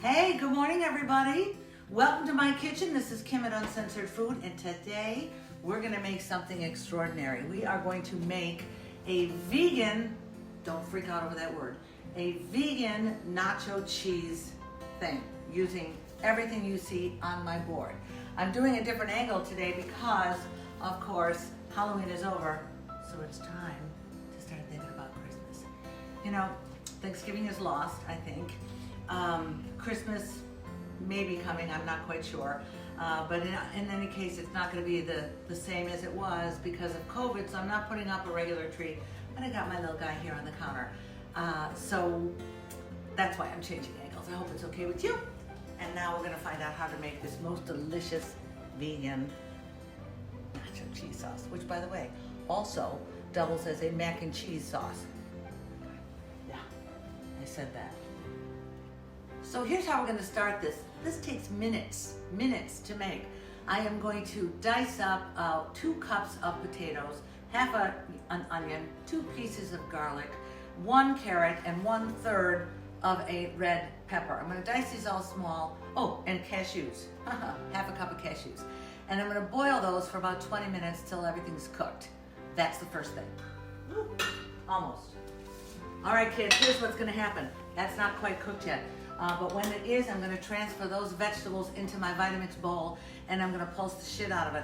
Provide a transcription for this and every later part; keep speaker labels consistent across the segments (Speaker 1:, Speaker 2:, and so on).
Speaker 1: Hey, good morning, everybody. Welcome to my kitchen. This is Kim at Uncensored Food, and today we're gonna make something extraordinary. We are going to make a vegan, don't freak out over that word, a vegan nacho cheese thing using everything you see on my board. I'm doing a different angle today because, of course, Halloween is over, so it's time to start thinking about Christmas. You know, Thanksgiving is lost, I think. Christmas may be coming, I'm not quite sure. But in any case, it's not going to be the same as it was because of COVID, so I'm not putting up a regular tree. But I got my little guy here on the counter. So that's why I'm changing angles. I hope it's okay with you. And now we're going to find out how to make this most delicious vegan nacho cheese sauce, which, by the way, also doubles as a mac and cheese sauce. Yeah, I said that. So here's how we're going to start this. This takes minutes to make. I am going to dice up 2 cups of potatoes, half an onion, 2 pieces of garlic, 1 carrot, and 1/3 of a red pepper. I'm going to dice these all small. Oh, and cashews, half a cup of cashews. And I'm going to boil those for about 20 minutes till everything's cooked. That's the first thing. Ooh, almost. All right, kids, here's what's going to happen. That's not quite cooked yet. But when it is, I'm going to transfer those vegetables into my Vitamix bowl, and I'm going to pulse the shit out of it.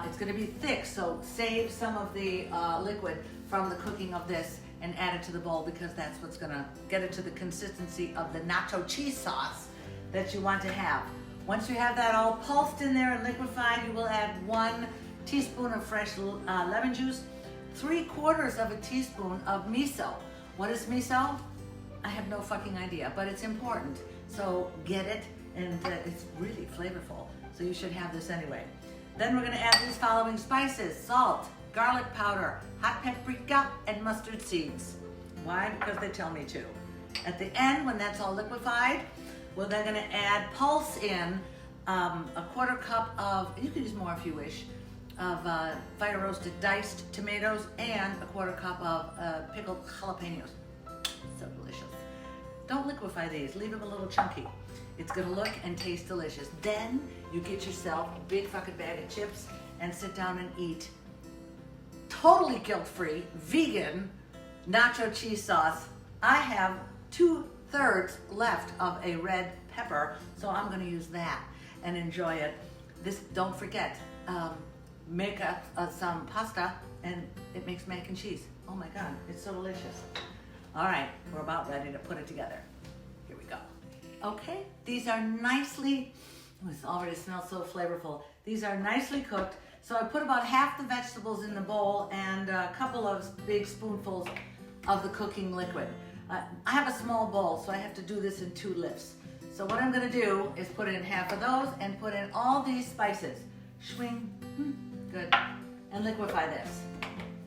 Speaker 1: It's going to be thick, so save some of the liquid from the cooking of this and add it to the bowl, because that's what's going to get it to the consistency of the nacho cheese sauce that you want to have. Once you have that all pulsed in there and liquefied, you will add 1 teaspoon of fresh lemon juice, 3/4 of a teaspoon of miso. What is miso? I have no fucking idea, but it's important. So get it, and it's really flavorful. So you should have this anyway. Then we're gonna add these following spices: salt, garlic powder, hot paprika, and mustard seeds. Why? Because they tell me to. At the end, when that's all liquefied, we're then gonna add pulse in a 1/4 cup of, you can use more if you wish, of fire roasted diced tomatoes and a 1/4 cup of pickled jalapenos. So delicious. Don't liquefy these, leave them a little chunky. It's gonna look and taste delicious. Then you get yourself a big fucking bag of chips and sit down and eat totally guilt-free, vegan nacho cheese sauce. I have 2/3 left of a red pepper, so I'm gonna use that and enjoy it. This, don't forget, make some pasta and it makes mac and cheese. Oh my God, it's so delicious. All right, we're about ready to put it together. Here we go. Okay, these are nicely, oh, it already smells so flavorful. These are nicely cooked. So I put about half the vegetables in the bowl and a couple of big spoonfuls of the cooking liquid. I have a small bowl, so I have to do this in 2 lifts. So what I'm gonna do is put in half of those and put in all these spices. Swing, good. And liquefy this.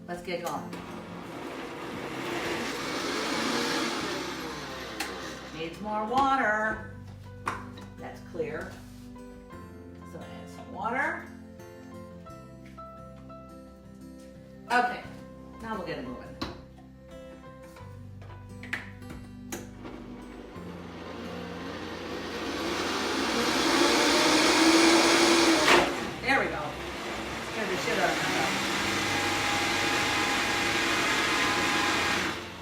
Speaker 1: Let's get going. Needs more water. That's clear. So add some water. Okay, now we'll get it moving. There we go. Scare the shit out of myself.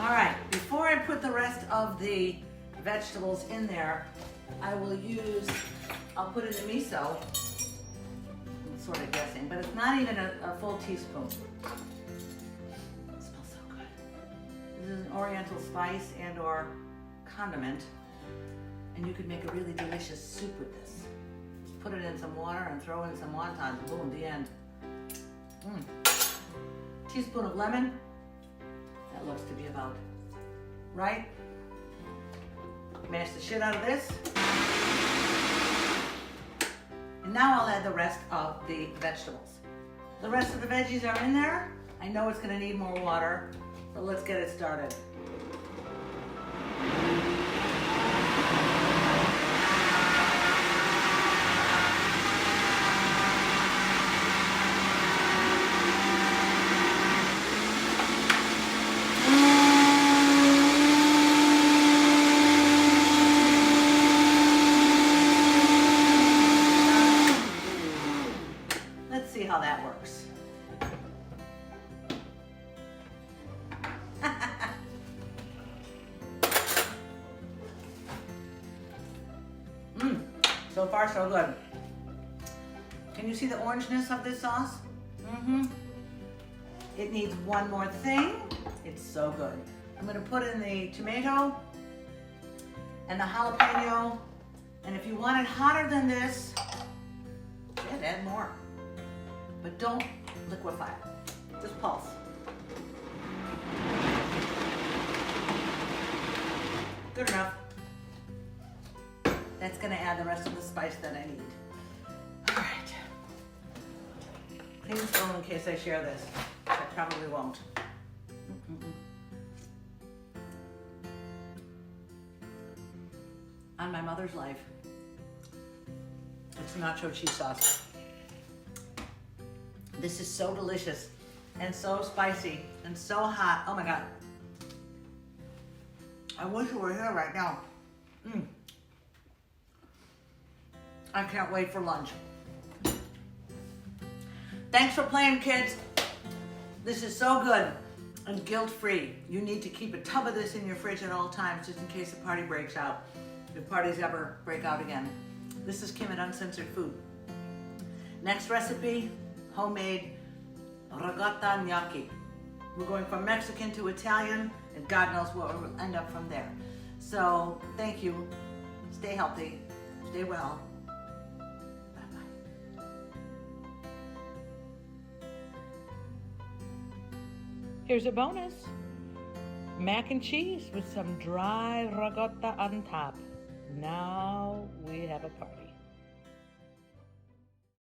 Speaker 1: All right, before I put the rest of the vegetables in there, I'll put in the miso. I'm sort of guessing, but it's not even a full teaspoon. It smells so good. This is an oriental spice and or condiment, and you could make a really delicious soup with this. Just put it in some water and throw in some wontons, boom, the end. Teaspoon of lemon. That looks to be about right. Mash the shit out of this. And now I'll add the rest of the vegetables. The rest of the veggies are in there. I know it's gonna need more water, but let's get it started. So far, so good. Can you see the orangeness of this sauce? It needs one more thing. It's so good. I'm gonna put in the tomato and the jalapeno. And if you want it hotter than this, add more. But don't liquefy it, just pulse. Good enough. That's gonna add the rest of the spice that I need. All right. Clean spoon in case I share this. I probably won't. On my mother's life, it's nacho cheese sauce. This is so delicious and so spicy and so hot. Oh my God. I wish you were here right now. I can't wait for lunch. Thanks for playing, kids. This is so good and guilt-free. You need to keep a tub of this in your fridge at all times just in case the party breaks out. If parties ever break out again. This is Kim at Uncensored Food. Next recipe, homemade ricotta gnocchi. We're going from Mexican to Italian, and God knows what we'll end up from there. So thank you. Stay healthy. Stay well. Bye-bye. Here's a bonus. Mac and cheese with some dry ricotta on top. Now we have a party.